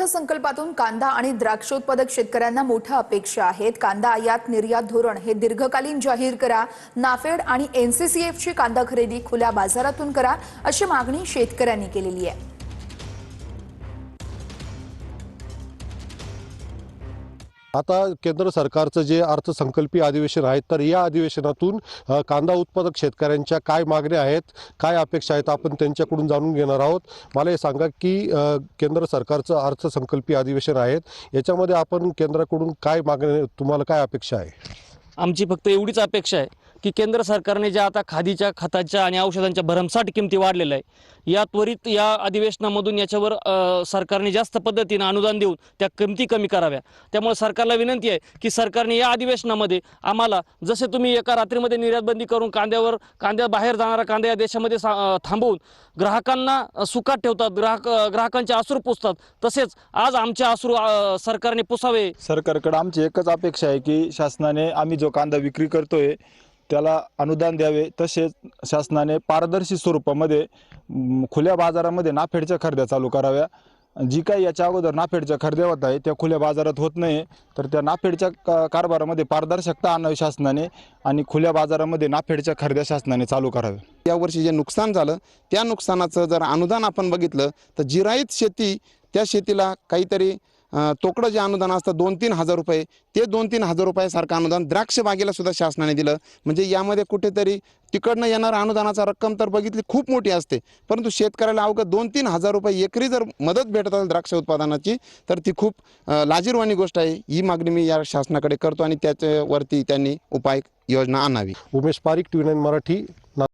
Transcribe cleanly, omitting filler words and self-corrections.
अर्थसंकल्पातून कांदा आणि द्राक्षोत्पादक शेतकऱ्यांना मोठ्या अपेक्षा आहेत। कांदा आयात निर्यात धोरण हे दीर्घकालीन जाहीर करा, नाफेड आणि एनसीसीएफची कांदा खरेदी खुल्या बाजारातून करा, अशी मागणी शेतकऱ्यांनी केलेली आहे। आता केंद्र सरकारचं जे अर्थसंकल्पीय अधिवेशन आहे, तर या अधिवेशनातून कांदा उत्पादक शेतकऱ्यांच्या काय मागण्या आहेत, काय अपेक्षा आहेत, आपण त्यांच्याकडून जाणून घेणार आहोत। मला हे सांगा की केंद्र सरकारचं अर्थसंकल्पीय अधिवेशन आहे, याच्यामध्ये आपण केंद्राकडून काय मागण्या, तुम्हाला काय अपेक्षा आहे? आमची फक्त एवढीच अपेक्षा आहे की केंद्र सरकारने ज्या आता खादीच्या खताच्या आणि औषधांच्या भरमसाठ किमती वाढलेल्या आहे, या त्वरित या अधिवेशनामधून याच्यावर सरकारने जास्त पद्धतीने अनुदान देऊन त्या किमती कमी कराव्या। त्यामुळे सरकारला विनंती आहे की सरकारने या अधिवेशनामध्ये आम्हाला जसे तुम्ही एका रात्रीमध्ये निर्यातबंदी करून कांद्या बाहेर जाणारा कांदा या देशामध्ये थांबवून ग्राहकांना सुखात ठेवतात, ग्राहकांचे अश्रू पुसतात, तसेच आज आमचे अश्रू सरकारने पुसावे। सरकारकडे आमची एकच अपेक्षा आहे की शासनाने आम्ही जो कांदा विक्री करतोय त्याला अनुदान द्यावे, तसेच शासनाने पारदर्शी स्वरूपामध्ये खुल्या बाजारामध्ये नाफेडच्या खरेद्या चालू कराव्या। जी काही याच्या अगोदर नाफेडच्या खरेद्या होत आहे त्या खुल्या बाजारात होत नाही, तर त्या नाफेडच्या कारभारामध्ये पारदर्शकता आणावी शासनाने आणि खुल्या बाजारामध्ये नाफेडच्या खरेद्या शासनाने चालू कराव्या। यावर्षी जे नुकसान झालं त्या नुकसानाचं जर अनुदान आपण बघितलं तर जिरायत शेती, त्या शेतीला काहीतरी तोकडं जे अनुदान असतं 2-3 हजार रुपये, ते 2-3 हजार रुपयासारखं अनुदान द्राक्ष बागेला सुद्धा शासनाने दिलं। म्हणजे यामध्ये कुठेतरी तिकडनं येणारा अनुदानाचा रक्कम तर बघितली खूप मोठी असते, परंतु शेतकऱ्याला अवघं 2-3 हजार रुपये एकरी जर मदत भेटत असेल द्राक्ष उत्पादनाची तर ती खूप लाजिरवाणी गोष्ट आहे। ही मागणी मी या शासनाकडे करतो आणि त्याच्यावरती त्यांनी उपाय योजना आणावी। उमेश पारिक, TV9 मराठी,